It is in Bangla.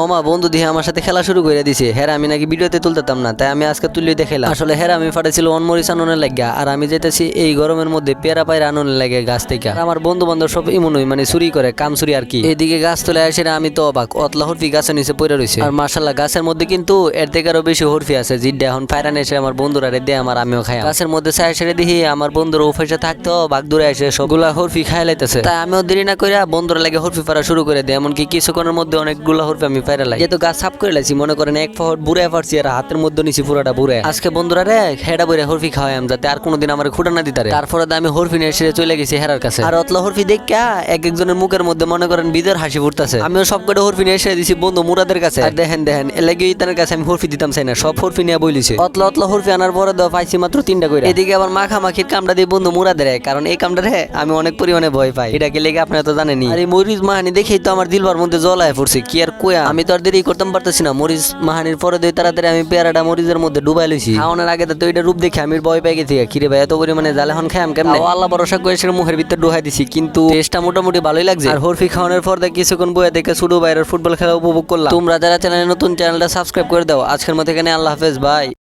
ওমা বন্ধু দিয়ে আমার সাথে খেলা শুরু করে দিছে। হ্যাঁ আমি নাকি ভিডিওতে তুলতাম না, তাই আমি আজকে তুলে দেখাইলাম। আসলে হ্যাঁ আমি ফাটাইছিল অনমরিচ আননের লাগিয়া, আর আমি যেতেছি এই গরমের মধ্যে পেয়ারা পায়রা আননের লাগে গাছ থেকে। আর আমার বন্ধু বান্ধব সব ইমনই মানে চুরি করে, কাম চুরি আর কি। এইদিকে গাছ তুলে আসে আমি তো অবাক, অতলা হরফি গাছের নিচে পড়ে রয়েছে। আর মাশাল্লাহ গাছের মধ্যে কিন্তু এর থেকে আরো বেশি হরফি আছে, জিড্ডা এখন ফাইরান এসে আমার বন্ধুরা রে দেয়, আমার আমিও খাই। গাছের মধ্যে ছায়া সেরে দেখি আমার বন্ধুরা উফাইসে থাকতো, বাঘ দূরে এসে সবগুলা হরফি খাই লাইতেছে। তাই আমিও দেরি না করে বন্ধুরা লাগে হরফি ফারা শুরু করে দেয়। এমনকি কিছুক্ষণের মধ্যে অনেকগুলো হরফি আমি ফাইরা লাই। যেহেতু গাছ সাফ করে লাইছি, মনে করেন এক ফট বুড়ে ফারছি আর হাতের মধ্যে নিছি পুরাটা বুড়ে। আজকে বন্ধুরা রে হেডা বইরে হরফি খাওয়াই আমি, যাতে আর কোনোদিন আমার খুঁটা না দিতারে। তারপরে আমি হরফি নিয়ে এসে চলে গেছি হেরার কাছে। আর অতলা হরফি দেখা এক একজনের মুখের মধ্যে মনে করেন বিদের হাসি ফুটতেছে। আমিও সবকটা হরফি নিয়ে এসে দিছি বন্ধু মুরাদের কাছে। আর দেখেন এলাকি ইতানের কাছে আমি হরফি দিতাম চাই না, সব হরফি নিয়ে বইলিছে। অতলা হরফি আনার পরে দেওয়া পাইছি মাত্র 3টা করে। এদিকে আবার মাখামাখির কামটা দিয়ে বন্ধু মুরাদের, কারণ এই কামটা রে আমি অনেক পরিমাণে ভয় পাই। এটাকে লেগে আপনারা তো জানেনি। আর এই মরিচ মাহানি দেখেই তো আমার দিলবার মধ্যে জলায় পড়ছে, কি আর কোয়া। আমি তো আর দেরি করতাম পারতেছি না। মরিচ মাহানির পরে দুই তাড়াতাড়ি আমি পেয়ারাটা মরিচের মধ্যে ডুবাই লইছি। খাওয়ানোর আগে তো এটা রূপ দেখে আমি ভয় পেয়ে গেছি, কিরে ভাই এত পরিমাণে জালে হন খাই আমি কেমন। আল্লাহ ভরসা করে সে মুখের ভিতরে ডুহাই দিছি, কিন্তু টেস্টটা মোটামুটি ভালোই লাগছে। আর হরফি খাওয়ানোর পর কিছুক্ষণ বয়ে দেখে ছোট বাইরের ফুটবল খেলা উপভোগ করলাম। তোমরা যারা চ্যানেলে নতুন, চ্যানেলটা সাবস্ক্রাইব করে দাও। আজকের মতো এখানে আল্লাহ হাফেজ, বাই।